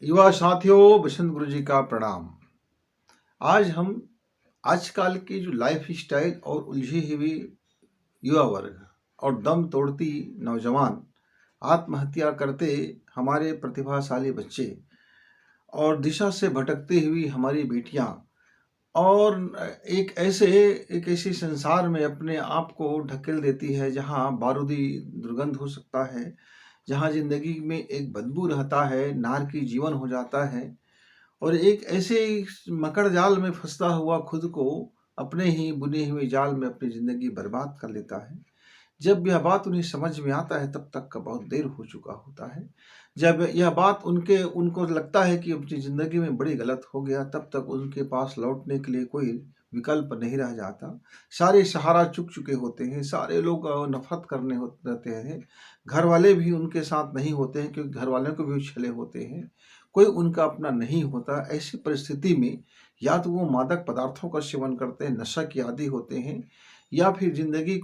युवा साथियों, बसंत गुरु जी का प्रणाम। आज हम आजकल की जो लाइफ स्टाइल और उलझी हुई युवा वर्ग और दम तोड़ती नौजवान, आत्महत्या करते हमारे प्रतिभाशाली बच्चे और दिशा से भटकती हुई हमारी बेटियां और एक ऐसी संसार में अपने आप को ढकेल देती है जहां बारूदी दुर्गंध हो सकता है, जहां जिंदगी में एक बदबू रहता है, नार की जीवन हो जाता है और एक ऐसे मकड़ जाल में फंसता हुआ खुद को अपने ही बुने हुए जाल में अपनी ज़िंदगी बर्बाद कर लेता है। जब यह बात उन्हें समझ में आता है तब तक का बहुत देर हो चुका होता है। जब यह बात उनको लगता है कि अपनी ज़िंदगी में बड़ी गलत हो गया, तब तक उनके पास लौटने के लिए कोई विकल्प नहीं रह जाता। सारे सहारा चुक चुके होते हैं, सारे लोग नफ़रत करने रहते हैं। घर वाले भी उनके साथ नहीं होते हैं क्योंकि घर वालों को भी छले होते हैं। कोई उनका अपना नहीं होता। ऐसी परिस्थिति में या तो वो मादक पदार्थों का सेवन करते हैं, नशा के आदी होते हैं, या फिर ज़िंदगी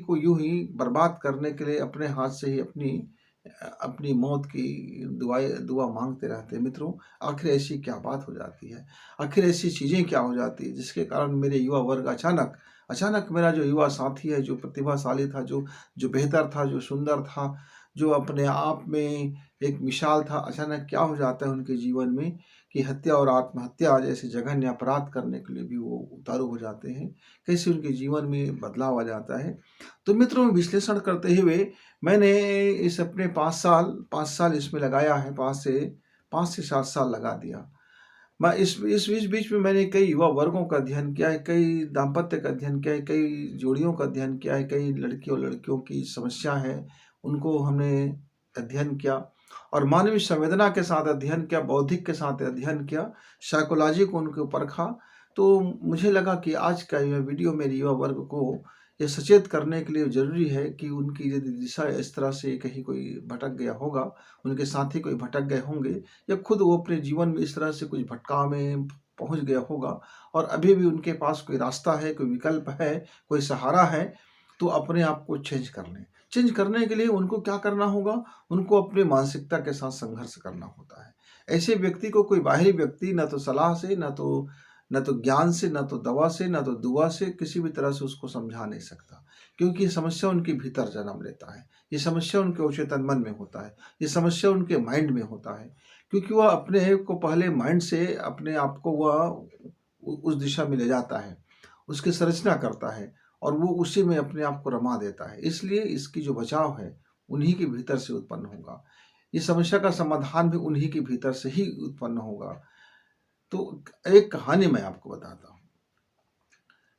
को यूं ही बर्बाद करने के लिए अपने हाथ से ही अपनी मौत की दुआ मांगते रहते हैं। मित्रों, आखिर ऐसी क्या बात हो जाती है, आखिर ऐसी चीज़ें क्या हो जाती है जिसके कारण मेरे युवा वर्ग अचानक अचानक मेरा जो युवा साथी है, जो प्रतिभाशाली था, जो जो बेहतर था, जो सुंदर था, जो अपने आप में एक मिसाल था, अचानक क्या हो जाता है उनके जीवन में कि हत्या और आत्महत्या जैसे जघन्य अपराध करने के लिए भी वो उतारू हो जाते हैं। कैसे उनके जीवन में बदलाव आ जाता है। तो मित्रों, विश्लेषण करते हुए मैंने इस अपने 5 साल इसमें लगाया है। 5 से 7 साल लगा दिया। मैं इस बीच में मैंने कई युवा वर्गों का अध्ययन किया है, कई दाम्पत्य का अध्ययन किया है, कई जोड़ियों का अध्ययन किया है, कई लड़की और लड़कियों की समस्या है, उनको हमने अध्ययन किया और मानवीय संवेदना के साथ अध्ययन किया, बौद्धिक के साथ अध्ययन किया, साइकोलॉजी को उनके ऊपर रखा। तो मुझे लगा कि आज का यह वीडियो मेरे युवा वर्ग को ये सचेत करने के लिए ज़रूरी है कि उनकी यदि दिशा इस तरह से कहीं कोई भटक गया होगा, उनके साथी कोई भटक गए होंगे या खुद वो अपने जीवन में इस तरह से कुछ भटकाव में पहुंच गया होगा और अभी भी उनके पास कोई रास्ता है, कोई विकल्प है, कोई सहारा है, तो अपने आप को चेंज कर लें। चेंज करने के लिए उनको क्या करना होगा? उनको अपनी मानसिकता के साथ संघर्ष करना होता है। ऐसे व्यक्ति को कोई बाहरी व्यक्ति ना तो सलाह से, ना तो ज्ञान से, ना तो दवा से, ना तो दुआ से किसी भी तरह से उसको समझा नहीं सकता, क्योंकि ये समस्या उनके भीतर जन्म लेता है। ये समस्या उनके अवचेतन मन में होता है। ये समस्या उनके माइंड में होता है, क्योंकि वह अपने को पहले माइंड से अपने आप को वह उस दिशा में ले जाता है, उसकी संरचना करता है और वो उसी में अपने आप को रमा देता है। इसलिए इसकी जो बचाव है उन्हीं के भीतर से उत्पन्न होगा। इस समस्या का समाधान भी उन्हीं के भीतर से ही उत्पन्न होगा। तो एक कहानी मैं आपको बताता हूँ,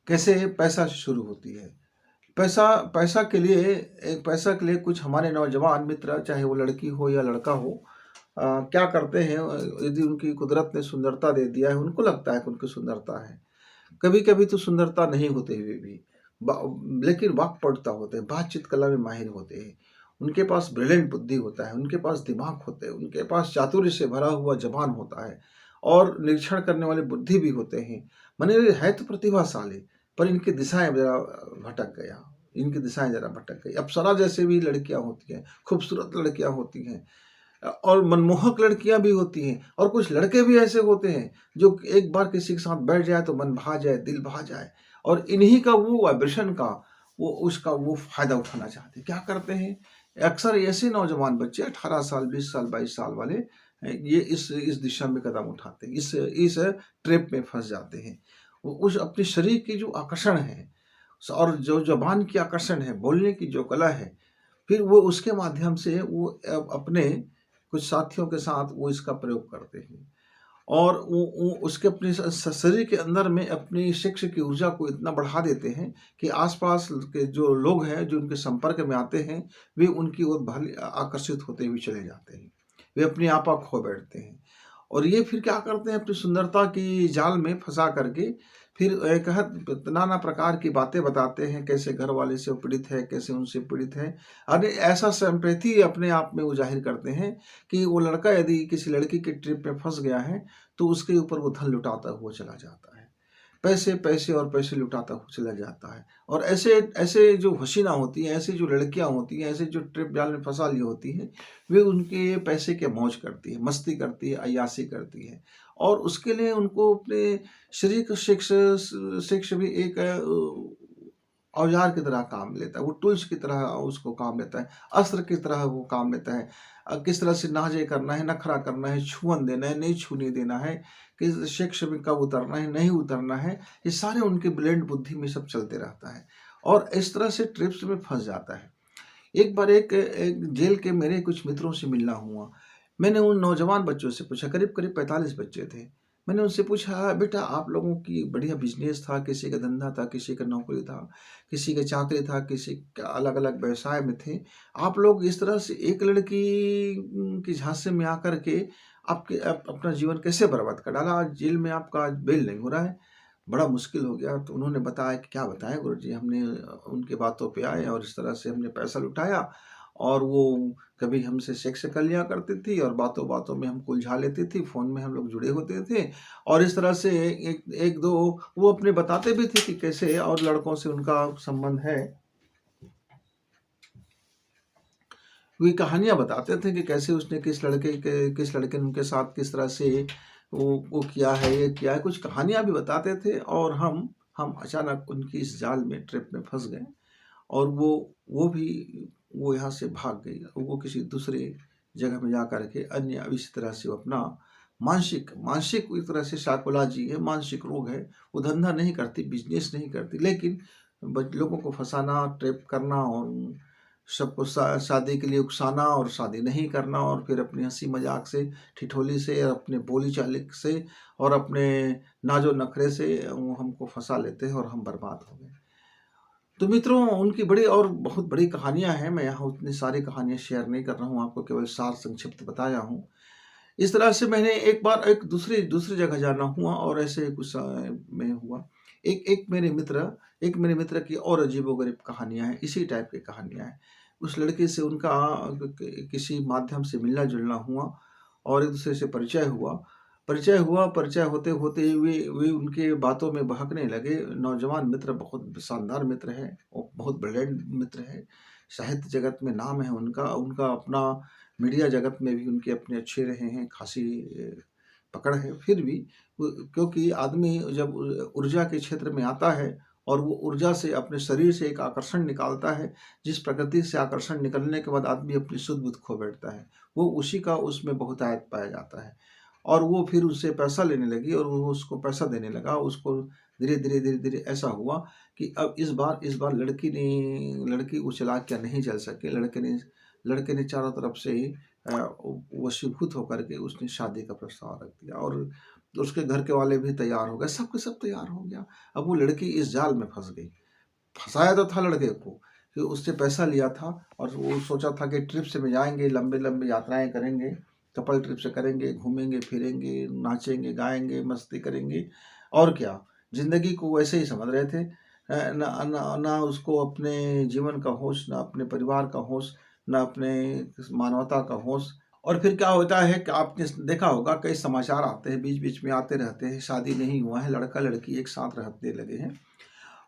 कैसे पैसा से शुरू होती है। पैसा पैसा के लिए कुछ हमारे नौजवान मित्र, चाहे वो लड़की हो या लड़का हो, क्या करते हैं, यदि उनकी कुदरत ने सुंदरता दे दिया है, उनको लगता है कि उनकी सुंदरता है। कभी कभी तो सुंदरता नहीं होते हुए भी लेकिन वाक्पटुता होते हैं, बातचीत कला में माहिर होते हैं, उनके पास ब्रिलियंट बुद्धि होता है, उनके पास दिमाग होते हैं, उनके पास चातुर्य से भरा हुआ जबान होता है और निरीक्षण करने वाली बुद्धि भी होते हैं। माने है तो प्रतिभाशाली, पर इनकी दिशाएं जरा भटक गया, इनकी दिशाएं जरा भटक गई। अप्सरा जैसे भी लड़कियां होती हैं, खूबसूरत लड़कियां होती हैं और मनमोहक लड़कियां भी होती हैं, और कुछ लड़के भी ऐसे होते हैं जो एक बार किसी के साथ बैठ जाए तो मन भा जाए, दिल भा जाए, और इन्हीं का वो वाइब्रेशन का वो फायदा उठाना चाहते हैं। क्या करते हैं, अक्सर ऐसे नौजवान बच्चे 18 साल, 20 साल, 22 साल वाले ये इस दिशा में कदम उठाते हैं, इस ट्रैप में फंस जाते हैं। वो उस अपने शरीर की जो आकर्षण है और जो जबान की आकर्षण है, बोलने की जो कला है, फिर वो उसके माध्यम से वो अपने कुछ साथियों के साथ वो इसका प्रयोग करते हैं और वो उसके अपने शरीर के अंदर में अपनी सेक्स की ऊर्जा को इतना बढ़ा देते हैं कि आसपास के जो लोग हैं, जो उनके संपर्क में आते हैं, वे उनकी ओर भले आकर्षित होते हुए चले जाते हैं। वे अपने आपा खो बैठते हैं और ये फिर क्या करते हैं, अपनी सुंदरता की जाल में फंसा करके फिर एक नाना प्रकार की बातें बताते हैं, कैसे घर वाले से पीड़ित है, कैसे उनसे पीड़ित है। अरे ऐसा सिंपैथी अपने आप में वो जाहिर करते हैं कि वो लड़का यदि किसी लड़की के ट्रिप में फंस गया है तो उसके ऊपर वो धन लुटाता हुआ चला जाता है। पैसे पैसे और पैसे लुटाता चला जाता है। और ऐसे ऐसे जो हसीना होती हैं, ऐसी जो लड़कियां होती हैं, ऐसे जो ट्रिप जाल में फंसा ली होती हैं, वे उनके पैसे के मौज करती है, मस्ती करती है, अय्यासी करती है। और उसके लिए उनको अपने शरीर का शिक्ष भी एक औजार की तरह काम लेता है, वो टूल्स की तरह उसको काम लेता है, अस्त्र की तरह वो काम लेता है। किस तरह से नाजे करना है, नखरा करना है, छुअन देना है, नहीं छूने देना है, किस शिक्ष में कब उतरना है, नहीं उतरना है, ये सारे उनके ब्रिलियंट बुद्धि में सब चलते रहता है और इस तरह से ट्रिप्स में फंस जाता है। एक बार एक जेल के मेरे कुछ मित्रों से मिलना हुआ। मैंने उन नौजवान बच्चों से पूछा, करीब 45 बच्चे थे। मैंने उनसे पूछा, बेटा आप लोगों की बढ़िया बिजनेस था, किसी का धंधा था, किसी का नौकरी था, किसी का चाकरी था, किसी का अलग-अलग व्यवसाय में थे। आप लोग इस तरह से एक लड़की की झांसे में आकर के अपना जीवन कैसे बर्बाद कर डाला? आज जेल में आपका आज बेल नहीं हो रहा है। बड़ा मुश्किल हो गया। तो उन्होंने बताया कि क्या बताएँ गुरुजी, हमने उनकी बातों पे आए और इस तरह से हमने पैसा लुटाया और वो कभी हमसे सेक्स कर लिया करती थी और बातों-बातों में हमको उलझा लेती थी, फ़ोन में हम लोग जुड़े होते थे और इस तरह से एक 1-2 वो अपने बताते भी थे कि कैसे और लड़कों से उनका संबंध है। वे कहानियाँ बताते थे कि कैसे उसने किस लड़के ने उनके साथ किस तरह से वो किया है, ये किया है, कुछ कहानियाँ भी बताते थे और हम अचानक उनकी इस जाल में, ट्रैप में फँस गए और वो यहाँ से भाग गई। वो किसी दूसरे जगह में जा कर के अन्य इसी तरह से वो अपना मानसिक एक तरह से साइकोलॉजी है, मानसिक रोग है। वो धंधा नहीं करती, बिज़नेस नहीं करती, लेकिन लोगों को फँसाना, ट्रैप करना और सबको शादी के लिए उकसाना और शादी नहीं करना और फिर अपनी हँसी मज़ाक से, ठिठोली से, अपने बोली-चाली से और अपने नाज़ो-नखरे से वो हमको फँसा लेते हैं और हम बर्बाद हो गए। तो मित्रों, उनकी बड़ी और बहुत बड़ी कहानियाँ हैं। मैं यहाँ उतनी सारी कहानियाँ शेयर नहीं कर रहा हूँ, आपको केवल सार संक्षिप्त बताया हूँ। इस तरह से मैंने एक बार एक दूसरी जगह जाना हुआ और ऐसे कुछ में हुआ। एक एक मेरे मित्र की और अजीबो-गरीब कहानियाँ हैं, इसी टाइप की कहानियाँ हैं। उस लड़के से उनका किसी माध्यम से मिलना-जुलना हुआ और एक-दूसरे से परिचय होते-होते वे उनके बातों में बहकने लगे। नौजवान मित्र, बहुत शानदार मित्र हैं और बहुत ब्रिलियंट मित्र हैं। साहित्य जगत में नाम है उनका, उनका अपना मीडिया जगत में भी उनके अपने अच्छे रहे हैं, खासी पकड़ है। फिर भी क्योंकि आदमी जब ऊर्जा के क्षेत्र में आता है और वो ऊर्जा से अपने शरीर से एक आकर्षण निकालता है, जिस प्रकृति से आकर्षण निकलने के बाद आदमी अपनी सुध-बुध खो बैठता है, वो उसी का उसमें बहुतायत पाया जाता है। और वो फिर उससे पैसा लेने लगी और वो उसको पैसा देने लगा। उसको धीरे-धीरे ऐसा हुआ कि अब इस बार लड़की वो चालाकियाँ नहीं झेल सकी। लड़के ने चारों तरफ से वशीभूत होकर के उसने शादी का प्रस्ताव रख दिया और उसके घर के वाले भी तैयार हो गए, सब के सब तैयार हो गया। अब वो लड़की इस जाल में फँस गई। फँसाया तो था लड़के को, कि उससे पैसा लिया था और वो सोचा था कि ट्रिप से में जाएँगे, लंबे-लंबे यात्राएँ करेंगे, कपल ट्रिप से करेंगे, घूमेंगे, फिरेंगे, नाचेंगे, गाएँगे, मस्ती करेंगे और क्या, ज़िंदगी को वैसे ही समझ रहे थे। ना ना ना उसको अपने जीवन का होश, ना अपने परिवार का होश, ना अपने मानवता का होश। और फिर क्या होता है कि आपने देखा होगा, कई समाचार आते हैं, बीच-बीच में आते रहते हैं, शादी नहीं हुआ है, लड़का-लड़की एक साथ रहने लगे हैं,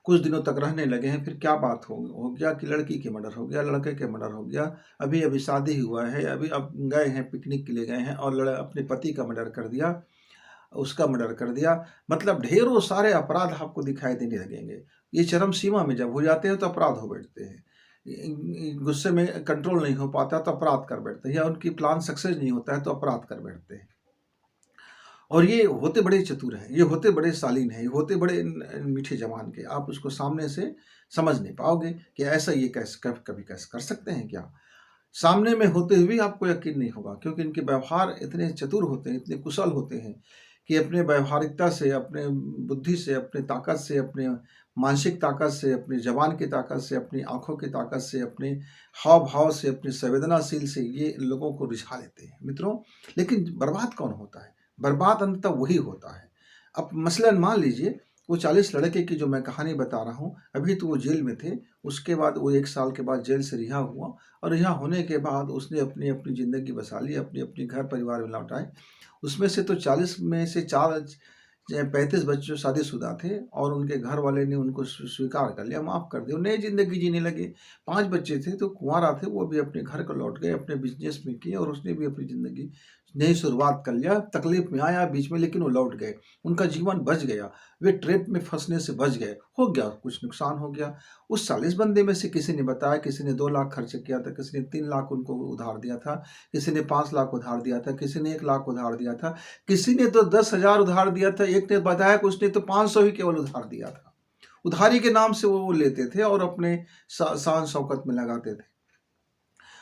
कुछ दिनों तक रहने लगे हैं, फिर क्या बात हो गया कि लड़की के मर्डर हो गया, लड़के के मर्डर हो गया, अभी-अभी शादी हुआ है, अभी अब गए हैं, पिकनिक के लिए गए हैं और अपने पति का मर्डर कर दिया, उसका मर्डर कर दिया। मतलब ढेरों सारे अपराध आपको दिखाई देने लगेंगे। ये चरम सीमा में जब हो जाते हैं तो अपराध हो बैठते हैं। गुस्से में कंट्रोल नहीं हो पाता तो अपराध कर बैठते हैं, या उनकी प्लान सक्सेस नहीं होता है तो अपराध कर बैठते हैं। और ये होते बड़े चतुर हैं, ये होते बड़े शालीन हैं, ये होते बड़े मीठे ज़बान के। आप उसको सामने से समझ नहीं पाओगे कि ऐसा ये कैसे कभी कैसे कर सकते हैं क्या? सामने में होते हुए आपको यकीन नहीं होगा, क्योंकि इनके व्यवहार इतने चतुर होते हैं, इतने कुशल होते हैं कि अपने व्यावहारिकता से, अपने बुद्धि से, अपनी ताकत से, अपने मानसिक ताकत से, अपनी ज़बान की ताकत से, अपनी आँखों की ताकत से, अपने हाव-भाव से, अपनी संवेदनाशील से ये लोगों को रिझा लेते हैं। मित्रों, लेकिन बर्बाद कौन होता है? बर्बाद अंततः वही होता है। अब मसलन मान लीजिए, वो 40 लड़के की जो मैं कहानी बता रहा हूँ, अभी तो वो जेल में थे, उसके बाद वो 1 साल के बाद जेल से रिहा हुआ और रिहा होने के बाद उसने अपनी ज़िंदगी बसा ली, अपनी घर परिवार में लौट आए। उसमें से तो 40 में से 4 35 बच्चे जो शादीशुदा थे और उनके घर वाले ने उनको स्वीकार कर लिया, माफ़ कर दिया, नई ज़िंदगी जीने लगे। 5 बच्चे थे तो कुँवारा थे, वो भी अपने घर को लौट गए, अपने बिज़नेस में किए और उसने भी अपनी ज़िंदगी नई शुरुआत कर लिया। तकलीफ़ में आया बीच में लेकिन वो लौट गए, उनका जीवन बच गया, वे ट्रैप में फँसने से बच गए। हो गया, कुछ नुकसान हो गया। उस 40 बंदे में से किसी ने बताया, किसी ने 2 लाख खर्च किया था, किसी ने 3 लाख उनको उधार दिया था, किसी ने 5 लाख उधार दिया था, किसी ने 1 लाख उधार दिया था, किसी ने तो 10,000 उधार दिया था, एक ने बताया कि उसने तो 500 ही केवल उधार दिया था। उधारी के नाम से वो लेते थे और अपने शान शौकत में लगाते थे।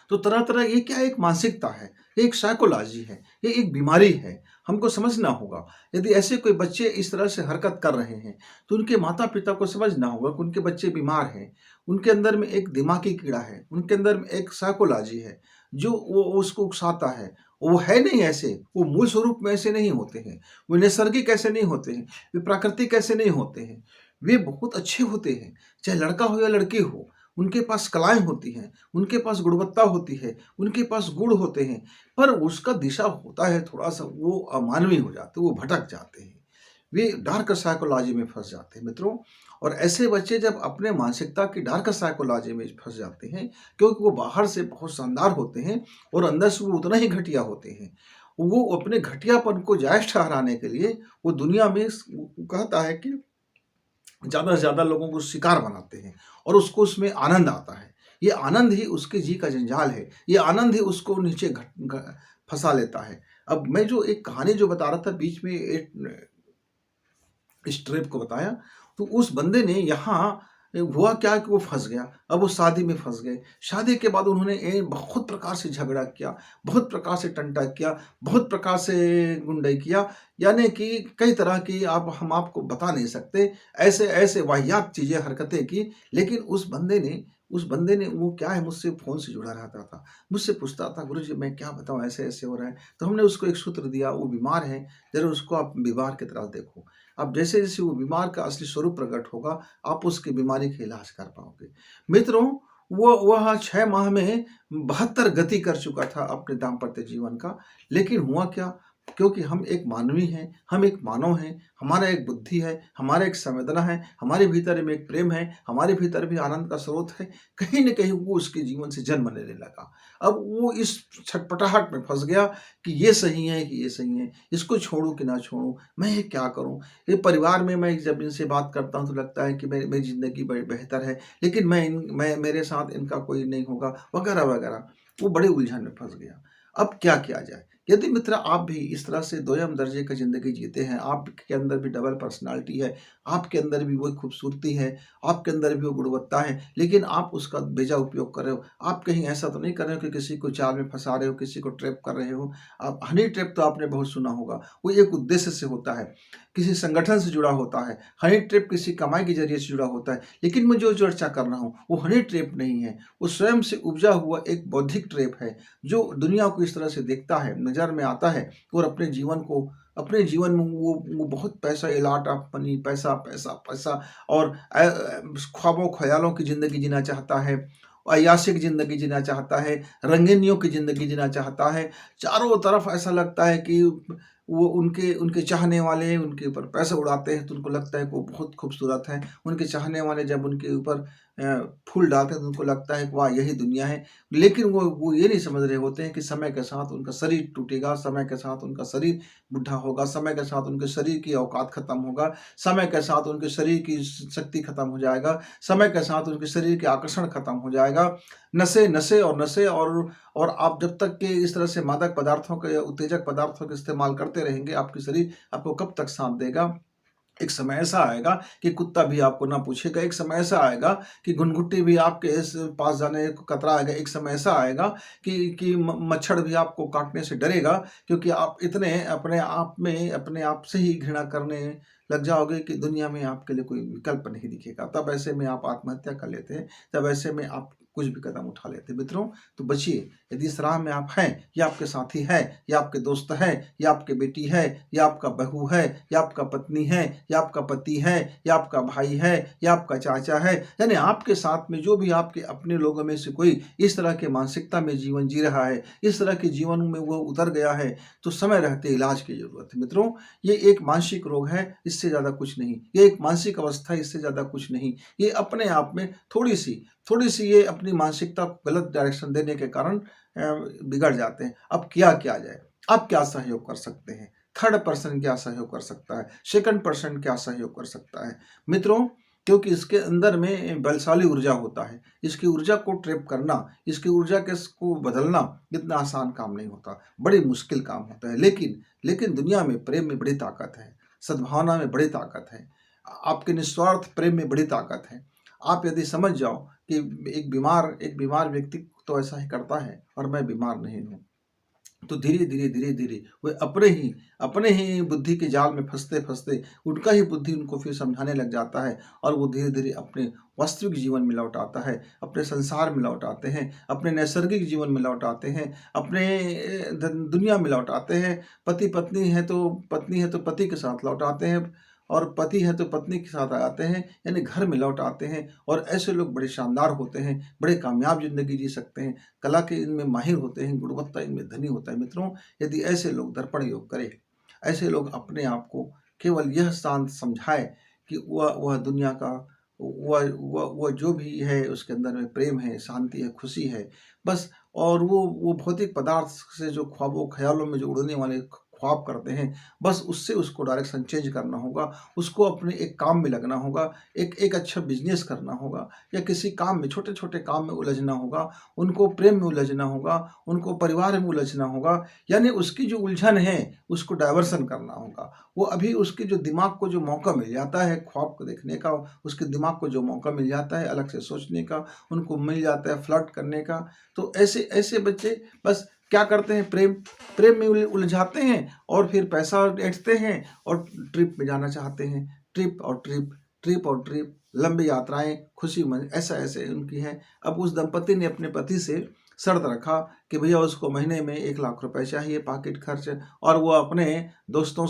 तो तरह-तरह ये क्या एक मानसिकता है, ये एक साइकोलॉजी है, ये एक बीमारी है, हमको समझना होगा। यदि ऐसे कोई बच्चे इस तरह से हरकत कर रहे हैं, तो उनके माता-पिता को समझना होगा कि उनके बच्चे बीमार हैं, उनके अंदर में एक दिमागी कीड़ा है, उनके अंदर में एक साइकोलॉजी है, जो वो उसको उकसाता है। वो है नहीं ऐसे, वो मूल स्वरूप में ऐसे नहीं होते हैं, वो नैसर्गिक ऐसे नहीं होते हैं, वे प्राकृतिक ऐसे नहीं होते हैं, वे बहुत अच्छे होते हैं, चाहे लड़का हो या लड़की हो। उनके पास कलाएँ होती हैं, उनके पास गुणवत्ता होती है, उनके पास गुण होते हैं, पर उसका दिशा होता है थोड़ा-सा वो अमानवीय हो जाते हैं, वो भटक जाते हैं। वे डार्क साइकोलॉजी में फँस जाते हैं मित्रों। और ऐसे बच्चे जब अपने मानसिकता की डार्क साइकोलॉजी में फँस जाते हैं, क्योंकि वो बाहर से बहुत शानदार होते हैं और अंदर से वो उतना ही घटिया होते हैं। वो अपने घटियापन को जायज़ ठहराने के लिए वो दुनिया में वो कहता है कि ज़्यादा से ज़्यादा लोगों को शिकार बनाते हैं और उसको उसमें आनंद आता है। ये आनंद ही उसके जी का जंजाल है, ये आनंद ही उसको नीचे फँसा लेता है। अब मैं जो एक कहानी जो बता रहा था बीच में एक इस ट्रिप को बताया, तो उस बंदे ने यहाँ हुआ क्या कि वो फँस गया। अब वो शादी में फँस गए। शादी के बाद उन्होंने बहुत प्रकार से झगड़ा किया, बहुत प्रकार से टंटा किया, बहुत प्रकार से गुंडाई किया, यानी कि कई तरह की हम आपको बता नहीं सकते, ऐसे-ऐसे वाहियात चीज़ें, हरकतें की। लेकिन उस बंदे ने वो क्या है, मुझसे फ़ोन से जुड़ा रहता था। मुझसे पूछता था, "गुरुजी मैं क्या बताऊँ, ऐसे-ऐसे हो रहा है।" तो हमने उसको एक सूत्र दिया, वो बीमार है, ज़रा उसको आप बीमार की तरह देखो। अब जैसे-जैसे वो बीमार का असली स्वरूप प्रकट होगा, आप उसकी बीमारी का इलाज कर पाओगे। मित्रों, वो वह 6 माह में 72 गति कर चुका था अपने दाम्पत्य जीवन का, लेकिन हुआ क्या? क्योंकि हम एक मानवी हैं, हम एक मानव हैं, हमारा एक बुद्धि है, हमारा एक संवेदना है, हमारे भीतर में एक प्रेम है, हमारे भीतर भी आनंद का स्रोत है, कहीं न कहीं वो उसके जीवन से जन्म लेने लगा। अब वो इस छटपटाहट में फँस गया कि ये सही है कि ये सही है, इसको छोड़ूँ कि ना छोड़ूँ, मैं ये क्या करूँ? ये परिवार में मैं जब इनसे बात करता हूँ तो लगता है कि मेरी ज़िंदगी बड़ी बेहतर है, लेकिन मैं मेरे साथ इनका कोई नहीं होगा, वगैरह-वगैरह। वो बड़े उलझन में फँस गया। अब क्या किया जाए? यदि मित्र आप भी इस तरह से दोयम दर्जे की ज़िंदगी जीते हैं, आपके अंदर भी डबल पर्सनैलिटी है, आपके अंदर भी वही खूबसूरती है, आपके अंदर भी वो गुणवत्ता है, लेकिन आप उसका बेजा उपयोग कर रहे हो। आप कहीं ऐसा तो नहीं कर रहे हो कि किसी को जाल में फँसा रहे हो, किसी को ट्रैप कर रहे हो। आप हनी ट्रैप तो आपने बहुत सुना होगा, वो एक उद्देश्य से होता है, किसी संगठन से जुड़ा होता है। हनी ट्रैप किसी कमाई के ज़रिए से जुड़ा होता है, लेकिन मैं जो चर्चा कर रहा हूँ, वो हनी ट्रैप नहीं है, वो स्वयं से उपजा हुआ एक बौद्धिक ट्रैप है, जो दुनिया को इस तरह से देखता है, नज़र में आता है और अपने जीवन में वो बहुत पैसा, ए लॉट ऑफ मनी, पैसा, पैसा, पैसा और ख्वाबों ख़यालों की ज़िंदगी जीना चाहता है, अय्याशिक ज़िंदगी जीना चाहता है, रंगीनियों की ज़िंदगी जीना चाहता है। चारों तरफ ऐसा लगता है कि वो उनके उनके चाहने वाले उनके ऊपर पैसे उड़ाते हैं तो उनको लगता है कि वो बहुत खूबसूरत हैं। उनके चाहने वाले जब उनके ऊपर फूल डालते हैं तो उनको लगता है कि वाह! यही दुनिया है। लेकिन वो ये नहीं समझ रहे होते हैं कि समय के साथ उनका शरीर टूटेगा, समय के साथ उनका शरीर बुढ़ा होगा, समय के साथ उनके शरीर की औकात खत्म होगा, समय के साथ उनके शरीर की शक्ति खत्म हो जाएगा, समय के साथ उनके शरीर के आकर्षण खत्म हो जाएगा। नशे, नशे और नशे और आप जब तक के इस तरह से मादक पदार्थों के या उत्तेजक पदार्थों का इस्तेमाल करते रहेंगे, आपकी शरीर आपको कब तक साथ देगा? एक समय ऐसा आएगा कि कुत्ता भी आपको ना पूछेगा, एक समय ऐसा आएगा कि घुनघुटी भी आपके इस पास जाने को कतराएगा, एक समय ऐसा आएगा कि मच्छर भी आपको काटने से डरेगा, क्योंकि आप इतने अपने आप से ही घृणा करने लग जाओगे कि दुनिया में आपके लिए कोई विकल्प नहीं दिखेगा। तब ऐसे में आप आत्महत्या कर लेते हैं, तब ऐसे में आप कुछ भी कदम उठा लेते हैं। मित्रों, तो बचिए। यदि इस राह में आप हैं, या आपके साथी है, या आपके दोस्त है, या आपके बेटी है, या आपका बहू है, या आपका पत्नी है, या आपका पति है, या आपका भाई है, या आपका चाचा है, यानी आपके साथ में जो भी आपके अपने लोगों में से कोई इस तरह के मानसिकता में जीवन जी रहा है, इस तरह के जीवन में वो उतर गया है, तो समय रहते इलाज की जरूरत है। मित्रों, ये एक मानसिक रोग है, इससे ज़्यादा कुछ नहीं। ये एक मानसिक अवस्था है, इससे ज़्यादा कुछ नहीं। ये अपने आप में थोड़ी सी ये अपनी मानसिकता को गलत डायरेक्शन देने के कारण बिगड़ जाते हैं। अब किया क्या जाए? आप क्या सहयोग कर सकते हैं? थर्ड पर्सन क्या सहयोग कर सकता है? सेकंड पर्सन क्या सहयोग कर सकता है? मित्रों, क्योंकि इसके अंदर में बलशाली ऊर्जा होता है। इसकी ऊर्जा को ट्रैप करना, इसकी ऊर्जा के को बदलना इतना आसान काम नहीं होता, बड़ी मुश्किल काम होता है। लेकिन दुनिया में प्रेम में बड़ी ताकत है, सद्भावना में बड़ी ताकत है, आपके निस्वार्थ प्रेम में बड़ी ताकत है। आप यदि समझ जाओ कि एक बीमार व्यक्ति तो ऐसा ही करता है और मैं बीमार नहीं हूँ, तो धीरे-धीरे वे अपने ही बुद्धि के जाल में फँसते उनका ही बुद्धि उनको फिर समझाने लग जाता है, और वो धीरे-धीरे अपने वास्तविक जीवन में लौट आता है, अपने संसार में लौट आते हैं, अपने नैसर्गिक जीवन में लौट आते हैं, अपने दुनिया में लौट आते हैं। पति-पत्नी है तो पति के साथ लौट आते हैं, और पति है तो पत्नी के साथ आते हैं, यानी घर में लौट आते हैं। और ऐसे लोग बड़े शानदार होते हैं, बड़े कामयाब ज़िंदगी जी सकते हैं, कला के इनमें माहिर होते हैं, गुणवत्ता इनमें धनी होता है। मित्रों, यदि ऐसे लोग दर्पण योग करें, ऐसे लोग अपने आप को केवल यह शांत समझाए कि वह दुनिया का वह जो भी है उसके अंदर में प्रेम है, शांति है, खुशी है, बस। और वो भौतिक पदार्थ से जो ख्वाबों ख्यालों में जो उड़ने वाले ख्वाब करते हैं, बस उससे उसको डायरेक्शन चेंज करना होगा, उसको अपने एक काम में लगना होगा, एक अच्छा बिजनेस करना होगा, या किसी काम में, छोटे-छोटे काम में उलझना होगा, उनको प्रेम में उलझना होगा, उनको परिवार में उलझना होगा, यानी उसकी जो उलझन है उसको डायवर्सन करना होगा। वो अभी उसके जो दिमाग को जो मौका मिल जाता है ख्वाब को देखने का, उसके दिमाग को जो मौका मिल जाता है अलग से सोचने का, उनको मिल जाता है फ्लर्ट करने का, तो ऐसे बच्चे बस क्या करते हैं, प्रेम में उलझाते हैं, और फिर पैसा ऐंठते हैं, और ट्रिप में जाना चाहते हैं। ट्रिप, लंबी यात्राएं, खुशी मन ऐसे उनकी हैं। अब उस दंपति ने अपने पति से शर्त रखा कि भैया उसको महीने में 1 लाख रुपए चाहिए पॉकेट खर्च, और वो अपने दोस्तों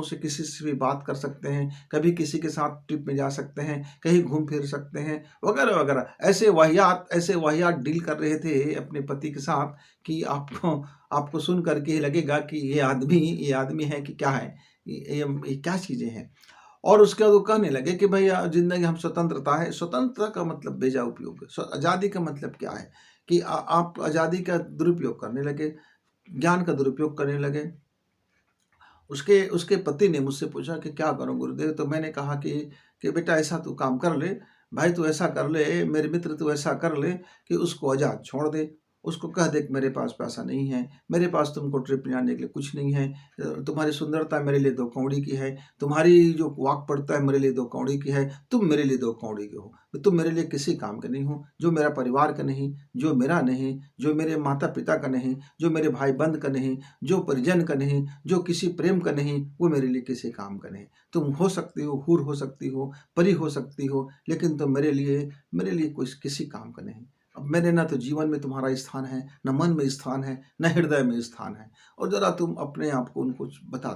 से किसी से भी बात कर सकते हैं, कभी किसी के साथ ट्रिप में जा सकते हैं, कहीं घूम फिर सकते हैं, वगैरह वगैरह। ऐसे वाहियात डील कर रहे थे अपने पति के साथ कि आपको सुन करके ही लगेगा कि ये आदमी है कि क्या है, ये क्या चीज़ें हैं। और उसके बाद वो कहने लगे कि भैया ज़िंदगी हम स्वतंत्रता का मतलब बेजा उपयोग है। आज़ादी का मतलब क्या है कि आप आज़ादी का दुरुपयोग करने लगे, ज्ञान का दुरुपयोग करने लगे। उसके पति ने मुझसे पूछा कि क्या करूं गुरुदेव? तो मैंने कहा कि बेटा ऐसा तू काम कर ले, भाई तू ऐसा कर ले, मेरे मित्र तू ऐसा कर ले कि उसको आज़ाद छोड़ दे। उसको कह दे कि मेरे पास पैसा नहीं है, मेरे पास तुमको ट्रिप में जाने के लिए कुछ नहीं है, तुम्हारी सुंदरता मेरे लिए 2 कौड़ी की है, तुम्हारी जो वाक पड़ता है मेरे लिए 2 कौड़ी की है, तुम मेरे लिए 2 कौड़ी के हो, तुम मेरे लिए किसी काम के नहीं हो, जो मेरा परिवार का नहीं, जो मेरा नहीं, जो मेरे माता पिता का नहीं, जो मेरे भाई बंध का नहीं, जो परिजन का नहीं, जो किसी प्रेम का नहीं, वो मेरे लिए किसी काम का नहीं। तुम हो सकती हो, हूर हो सकती हो, परी हो सकती हो, लेकिन तुम मेरे लिए कोई किसी काम का नहीं। अब मैंने ना तो जीवन में तुम्हारा स्थान है, न मन में स्थान है, न हृदय में स्थान है। और ज़रा तुम अपने आप को उनको बता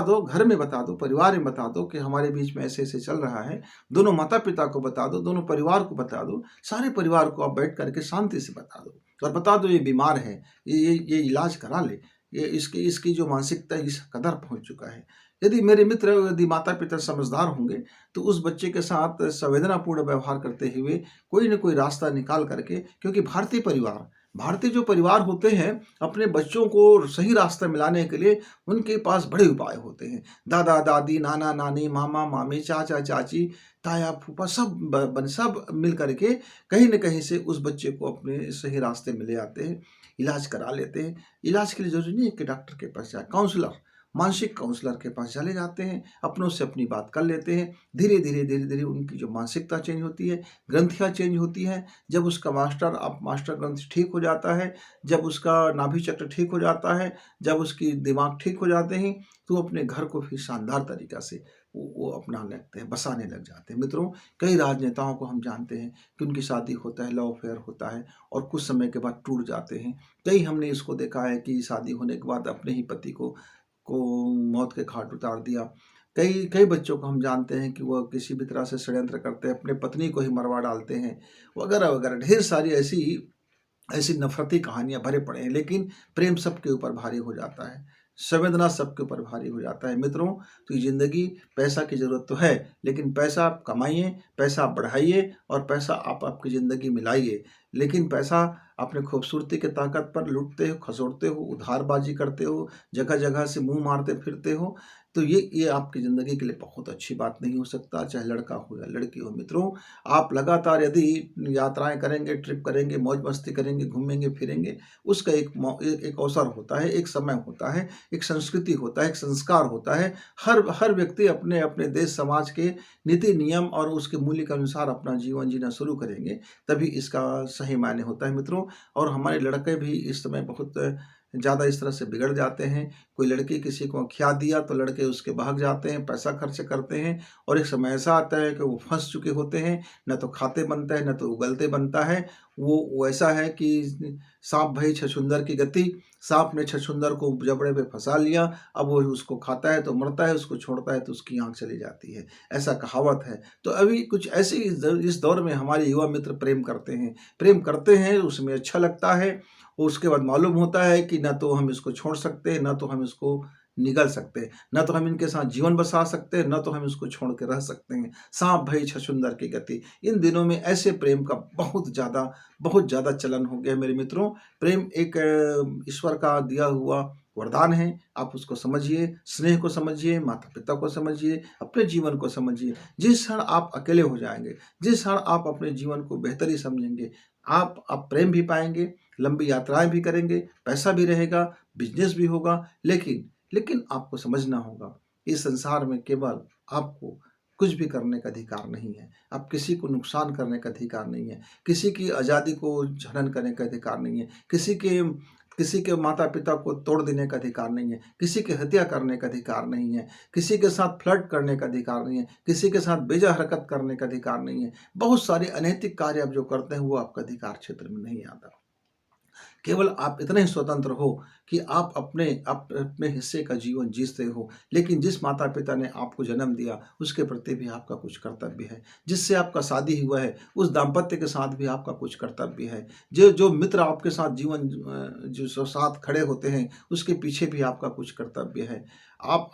दो, घर में बता दो, परिवार में बता दो कि हमारे बीच में ऐसे चल रहा है। दोनों माता पिता को बता दो, दोनों परिवार को बता दो, सारे परिवार को आप बैठ करके शांति से बता दो, और बता दो ये बीमार है, ये इलाज करा ले, ये इसकी जो मानसिकता इस कदर पहुंच चुका है। यदि माता पिता समझदार होंगे तो उस बच्चे के साथ संवेदनापूर्ण व्यवहार करते हुए कोई न कोई रास्ता निकाल करके, क्योंकि भारतीय जो परिवार होते हैं अपने बच्चों को सही रास्ता मिलाने के लिए उनके पास बड़े उपाय होते हैं। दादा दादी, नाना नानी, मामा मामी, चाचा चाची, ताया फूफा सब मिल करके कहीं न कहीं से उस बच्चे को अपने सही रास्ते में ले आते हैं, इलाज करा लेते हैं। इलाज के लिए ज़रूरी नहीं है कि डॉक्टर के पास जाए, काउंसलर मानसिक काउंसलर के पास चले जाते हैं, अपनों से अपनी बात कर लेते हैं। धीरे धीरे उनकी जो मानसिकता चेंज होती है, ग्रंथियाँ चेंज होती हैं। जब उसका मास्टर ग्रंथि ठीक हो जाता है, जब उसका नाभि चक्र ठीक हो जाता है, जब उसकी दिमाग ठीक हो जाते हैं, तो अपने घर को फिर शानदार तरीक़ा से वो अपना लगते हैं, बसाने लग जाते हैं। मित्रों, कई राजनेताओं को हम जानते हैं कि उनकी शादी होता है, लव अफेयर होता है और कुछ समय के बाद टूट जाते हैं। कई हमने इसको देखा है कि शादी होने के बाद अपने ही पति को मौत के घाट उतार दिया। कई कई बच्चों को हम जानते हैं कि वह किसी भी तरह से षड्यंत्र करते हैं, अपने पत्नी को ही मरवा डालते हैं, वगैरह वगैरह। ढेर सारी ऐसी नफरती कहानियाँ भरे पड़े हैं, लेकिन प्रेम सबके ऊपर भारी हो जाता है, संवेदना सबके ऊपर भारी हो जाता है। मित्रों, तो ये ज़िंदगी, पैसा की ज़रूरत तो है, लेकिन पैसा आप कमाइए, पैसा आप बढ़ाइए और पैसा आप आपकी ज़िंदगी में लाइए। लेकिन पैसा अपने खूबसूरती के ताकत पर लूटते हो, खसोटते हो, उधारबाजी करते हो, जगह जगह से मुंह मारते फिरते हो, तो ये आपकी ज़िंदगी के लिए बहुत अच्छी बात नहीं हो सकता, चाहे लड़का हो या लड़की हो। मित्रों, आप लगातार यदि यात्राएं करेंगे, ट्रिप करेंगे, मौज मस्ती करेंगे, घूमेंगे फिरेंगे, उसका एक अवसर होता है, एक समय होता है, एक संस्कृति होता है, एक संस्कार होता है। हर व्यक्ति अपने अपने देश समाज के नीति नियम और उसके मूल्य के अनुसार अपना जीवन जीना शुरू करेंगे, तभी इसका सही मायने होता है। मित्रों, और हमारे लड़के भी इस समय बहुत ज़्यादा इस तरह से बिगड़ जाते हैं। कोई लड़की किसी को खिया दिया तो लड़के उसके भाग जाते हैं, पैसा खर्च करते हैं और एक समय ऐसा आता है कि वो फंस चुके होते हैं, न तो खाते बनता है, न तो उगलते बनता है। वो ऐसा है कि सांप भई छछूंदर की गति, सांप ने छछूंदर को जबड़े में फंसा लिया, अब वो उसको खाता है तो मरता है, उसको छोड़ता है तो उसकी आँख चली जाती है, ऐसा कहावत है। तो अभी कुछ ऐसे इस दौर में हमारे युवा मित्र प्रेम करते हैं, उसमें अच्छा लगता है। उसके बाद मालूम होता है कि ना तो हम इसको छोड़ सकते हैं, ना तो हम इसको निगल सकते हैं, ना तो हम इनके साथ जीवन बसा सकते हैं, ना तो हम इसको छोड़ के रह सकते हैं। सांप भई छछूंदर की गति। इन दिनों में ऐसे प्रेम का बहुत ज़्यादा चलन हो गया मेरे मित्रों। प्रेम एक ईश्वर का दिया हुआ वरदान है। आप उसको समझिए, स्नेह को समझिए, माता पिता को समझिए, अपने जीवन को समझिए। जिस क्षण आप अकेले हो जाएंगे, जिस क्षण आप अपने जीवन को बेहतर ही समझेंगे, आप प्रेम भी पाएंगे, लंबी यात्राएं भी करेंगे, पैसा भी रहेगा, बिजनेस भी होगा। लेकिन आपको समझना होगा, इस संसार में केवल आपको कुछ भी करने का अधिकार नहीं है। आप किसी को नुकसान करने का अधिकार नहीं है, किसी की आज़ादी को हनन करने का अधिकार नहीं है, किसी के माता पिता को तोड़ देने का अधिकार नहीं है, किसी की हत्या करने का अधिकार नहीं है, किसी के साथ फ्लर्ट करने का अधिकार नहीं है, किसी के साथ बेजा हरकत करने का अधिकार नहीं है। बहुत सारे अनैतिक कार्य आप जो करते हैं वो आपका अधिकार क्षेत्र में नहीं आता। केवल आप इतने ही स्वतंत्र हो कि आप अपने हिस्से का जीवन जीते हो, लेकिन जिस माता पिता ने आपको जन्म दिया उसके प्रति भी आपका कुछ कर्तव्य है। जिससे आपका शादी हुआ है उस दाम्पत्य के साथ भी आपका कुछ कर्तव्य है। जो मित्र आपके साथ जो साथ खड़े होते हैं उसके पीछे भी आपका कुछ कर्तव्य है। आप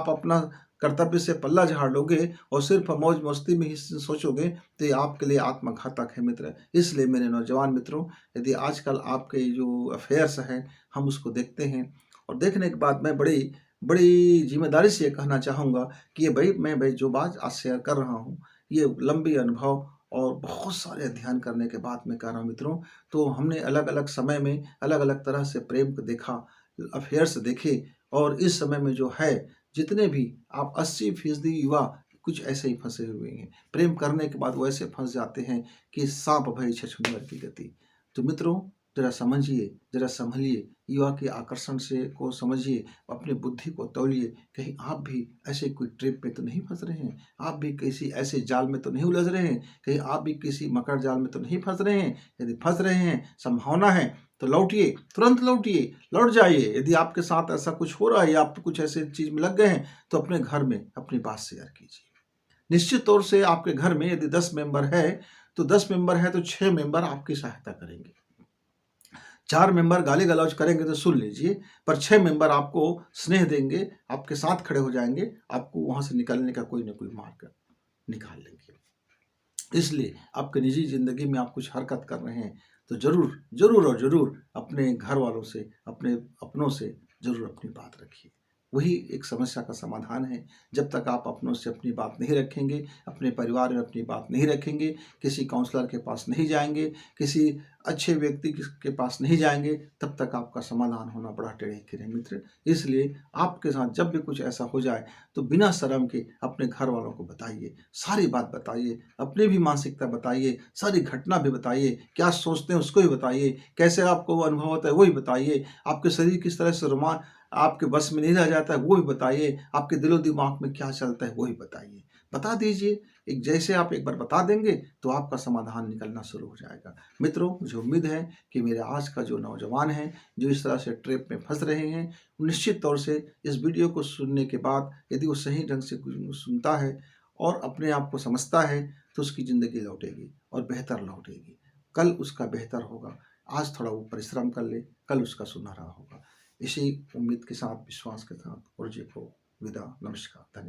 अपना कर्तव्य से पल्ला झाड़ लोगे और सिर्फ मौज मस्ती में ही सोचोगे तो ये आपके लिए आत्मघातक है मित्र। इसलिए मेरे नौजवान मित्रों, यदि आजकल आपके जो अफेयर्स हैं हम उसको देखते हैं और देखने के बाद मैं बड़ी बड़ी जिम्मेदारी से ये कहना चाहूँगा कि मैं जो बात आज शेयर कर रहा हूँ ये लंबी अनुभव और बहुत सारे अध्ययन करने के बाद में कह रहा हूँ मित्रों। तो हमने अलग अलग समय में अलग अलग तरह से प्रेम को देखा, अफेयर्स देखे और इस समय में जो है जितने भी आप 80% युवा कुछ ऐसे ही फंसे हुए हैं। प्रेम करने के बाद वो ऐसे फंस जाते हैं कि सांप भई छछूंदर की गति। तो मित्रों, जरा समझिए, जरा संभलिए, युवा के आकर्षण से को समझिए, अपनी बुद्धि को तौलिए। कहीं आप भी ऐसे कोई ट्रिप में तो नहीं फंस रहे हैं, आप भी किसी ऐसे जाल में तो नहीं उलझ रहे हैं, कहीं आप भी किसी मकर जाल में तो नहीं फंस रहे हैं। यदि फंस रहे हैं, संभावना है तो लौटिए, तुरंत लौटिए, लौट जाइए। यदि आपके साथ ऐसा कुछ हो रहा है या आप कुछ ऐसे चीज में लग गए हैं तो अपने घर में अपनी बात शेयर कीजिए। निश्चित तौर से आपके घर में यदि 10 मेंबर है तो 10 मेंबर है तो 6 मेंबर आपकी सहायता करेंगे। 4 मेंबर गाली गलौज करेंगे तो सुन लीजिए, पर 6 मेंबर आपको स्नेह देंगे, आपके साथ खड़े हो जाएंगे, आपको वहां से निकलने का कोई ना कोई मार्ग निकाल लेंगे। इसलिए आपके निजी जिंदगी में आप कुछ हरकत कर रहे हैं तो जरूर और जरूर अपने घर वालों से, अपने अपनों से जरूर अपनी बात रखिए। वही एक समस्या का समाधान है। जब तक आप अपनों से अपनी बात नहीं रखेंगे, अपने परिवार में अपनी बात नहीं रखेंगे, किसी काउंसलर के पास नहीं जाएंगे, किसी अच्छे व्यक्ति के पास नहीं जाएंगे, तब तक आपका समाधान होना बड़ा टेढ़े खीरे मित्र। इसलिए आपके साथ जब भी कुछ ऐसा हो जाए तो बिना शर्म के अपने घर वालों को बताइए, सारी बात बताइए, अपनी भी मानसिकता बताइए, सारी घटना भी बताइए, क्या सोचते हैं उसको भी बताइए, कैसे आपको वो अनुभव होता है वो भी बताइए, आपके शरीर किस तरह से रोमान आपके बस में नहीं रह जाता है वो भी बताइए, आपके दिलो दिमाग में क्या चलता है वो भी बताइए। बता दीजिए, एक जैसे आप एक बार बता देंगे तो आपका समाधान निकलना शुरू हो जाएगा। मित्रों, मुझे उम्मीद है कि मेरे आज का जो नौजवान हैं, जो इस तरह से ट्रैप में फंस रहे हैं, निश्चित तौर से इस वीडियो को सुनने के बाद यदि वो सही ढंग से सुनता है और अपने आप को समझता है तो उसकी ज़िंदगी लौटेगी और बेहतर लौटेगी। कल उसका बेहतर होगा। आज थोड़ा वो परिश्रम कर ले, कल उसका सुनहरा होगा। इसी उम्मीद के साथ, विश्वास के साथ गुरु जी को विदा। नमस्कार। धन्यवाद।